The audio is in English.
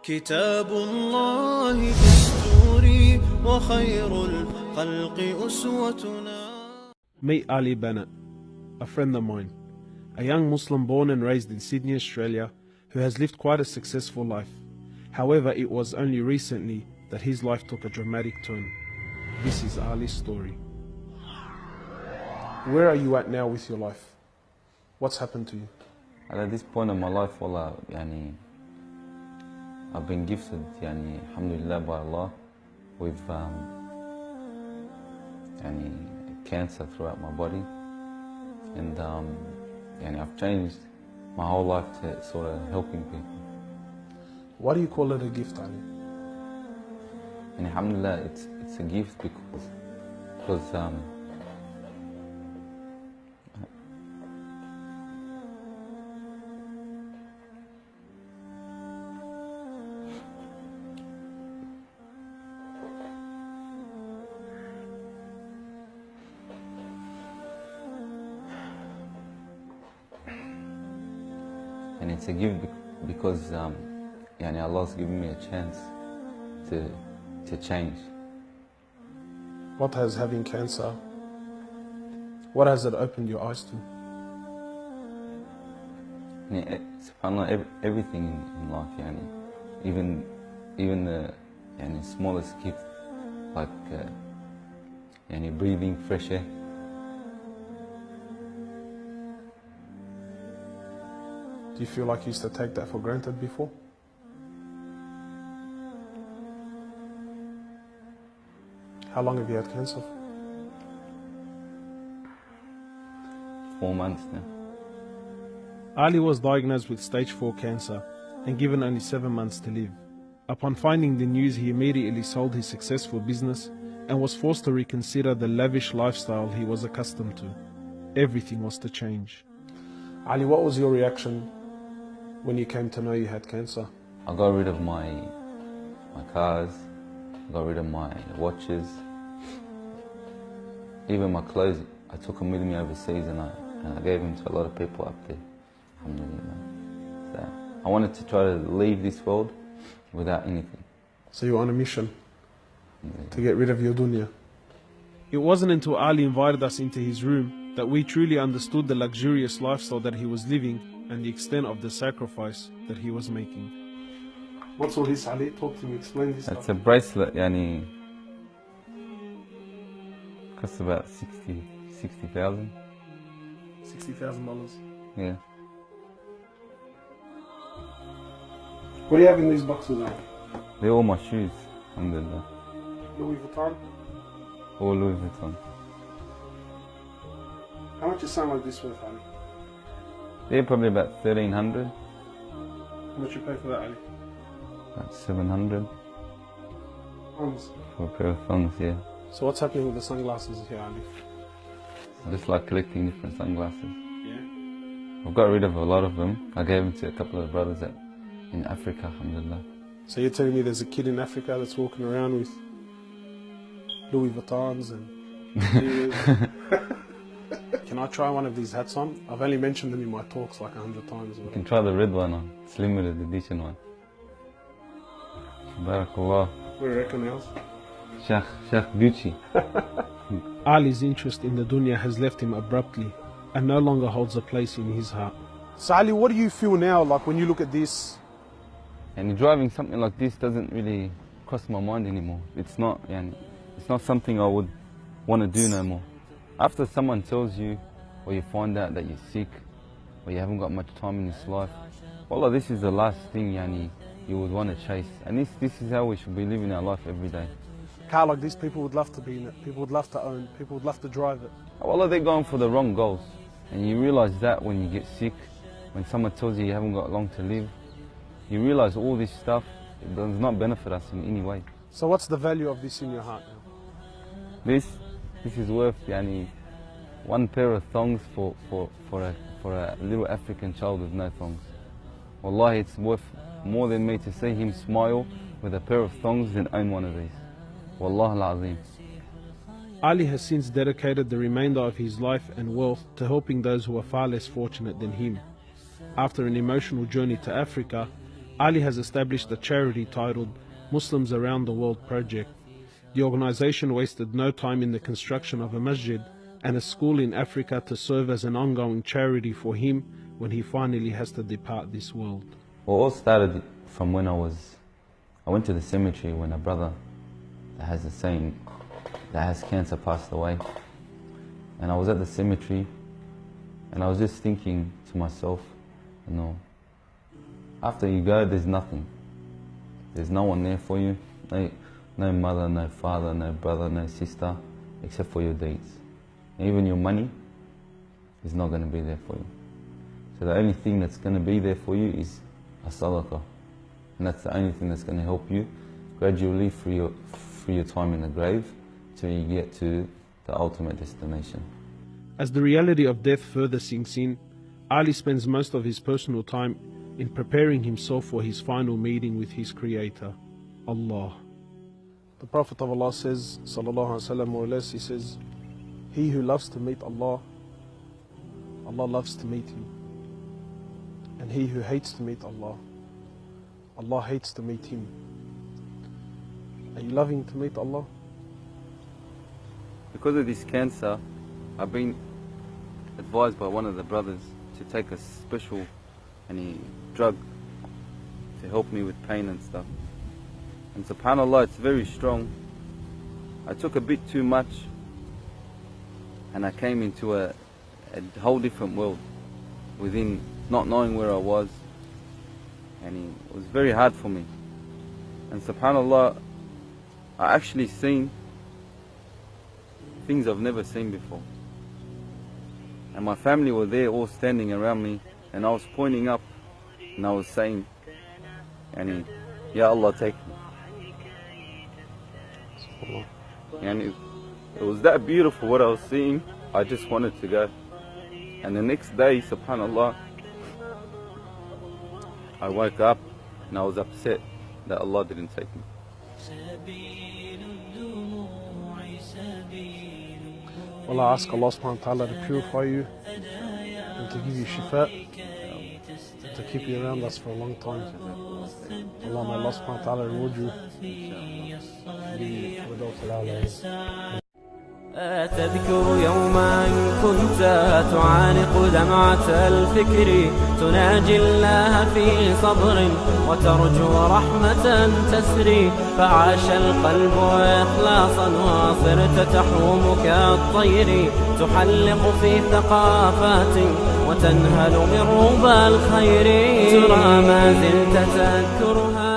كتاب الله دستوري وخير الخلق أسوتنا. Meet Ali Bennett, a friend of mine, a young Muslim born and raised in Sydney, Australia, who has lived quite a successful life. However, it was only recently that his life took a dramatic turn. This is Ali's story. Where are you at now with your life? What's happened to you? At this point in my life, wallah, I've been gifted, alhamdulillah, by Allah, with cancer throughout my body, and I've changed my whole life to sort of helping people. Why do you call it a gift, Ali? And alhamdulillah, it's a gift because and it's a gift because Allah's given me a chance to change. What has having cancer, what has it opened your eyes to? SubhanAllah, everything in life, even the smallest gift, like breathing fresh air. Do you feel like you used to take that for granted before? How long have you had cancer? 4 months now. Ali was diagnosed with stage 4 cancer and given only 7 months to live. Upon finding the news, he immediately sold his successful business and was forced to reconsider the lavish lifestyle he was accustomed to. Everything was to change. Ali, what was your reaction when you came to know you had cancer? I got rid of my cars, I got rid of my watches, even my clothes. I took them with me overseas and I gave them to a lot of people up there. Alhamdulillah. So I wanted to try to leave this world without anything. So you were on a mission to get rid of your dunya. It wasn't until Ali invited us into his room that we truly understood the luxurious lifestyle that he was living and the extent of the sacrifice that he was making. What's all this, Ali? Talk to me, explain this. It's a bracelet, costs about $60,000. $60,000. Yeah. What do you have in these boxes now? They're all my shoes, alhamdulillah. Louis Vuitton? All Louis Vuitton. How much is something like this worth, Ali? They're probably about $1,300. How much you pay for that, Ali? About $700. Thongs. For a pair of thongs, yeah. So what's happening with the sunglasses here, Ali? I just like collecting different sunglasses. Yeah? I've got rid of a lot of them. I gave them to a couple of brothers in Africa, alhamdulillah. So you're telling me there's a kid in Africa that's walking around with Louis Vuittons and... Can I try one of these hats on? I've only mentioned them in my talks like 100 times. You can try the red one on. It's limited edition one. Barakallah. What do you reckon else? Sheikh Gucci. Ali's interest in the dunya has left him abruptly and no longer holds a place in his heart. So Ali, what do you feel now like when you look at this? And driving something like this doesn't really cross my mind anymore. It's not something I would want to do no more. After someone tells you, or you find out that you're sick, or you haven't got much time in this life, wallah, this is the last thing you would want to chase. And this is how we should be living our life every day. A car like this, people would love to be in it, people would love to own, people would love to drive it. Wallah, they're going for the wrong goals. And you realize that when you get sick, when someone tells you haven't got long to live, you realize all this stuff, it does not benefit us in any way. So what's the value of this in your heart now? This is worth one pair of thongs for a little African child with no thongs. Wallahi, it's worth more than me to see him smile with a pair of thongs than own one of these. Wallah al-Azim. Ali has since dedicated the remainder of his life and wealth to helping those who are far less fortunate than him. After an emotional journey to Africa, Ali has established a charity titled Muslims Around the World Project. The organization wasted no time in the construction of a masjid and a school in Africa to serve as an ongoing charity for him when he finally has to depart this world. Well, it all started from when I went to the cemetery when a brother that has the same, that has cancer, passed away. And I was at the cemetery and I was just thinking to myself, you know, after you go, there's nothing. There's no one there for you. No mother, no father, no brother, no sister, except for your deeds. And even your money is not going to be there for you. So the only thing that's going to be there for you is a sadaqah. And that's the only thing that's going to help you gradually through your time in the grave till you get to the ultimate destination. As the reality of death further sinks in, Ali spends most of his personal time in preparing himself for his final meeting with his Creator, Allah. The Prophet of Allah says, sallallahu alaihi wasallam, more or less, he says, he who loves to meet Allah, Allah loves to meet him. And he who hates to meet Allah, Allah hates to meet him. Are you loving to meet Allah? Because of this cancer, I've been advised by one of the brothers to take a special drug to help me with pain and stuff. And subhanAllah, it's very strong. I took a bit too much and I came into a whole different world within not knowing where I was, and it was very hard for me. And subhanAllah, I actually seen things I've never seen before. And my family were there all standing around me, and I was pointing up and I was saying, Ya Allah, take me. And it was that beautiful what I was seeing. I just wanted to go. And the next day, subhanAllah, I woke up and I was upset that Allah didn't take me. Well, I ask Allah subhanahu wa ta'ala to purify you and to give you shifa, to keep you around us for a long time. Allah, may Allah subhanahu wa ta'ala reward you. تذكر يوما كنت تعانق دمعة الفكر تناجي الله في صبر وترجو رحمة تسري فعاش القلب إخلاصا وصرت تحوم كالطير تحلق في ثقافات وتنهل من ربى الخير ترى ما زلت تذكرها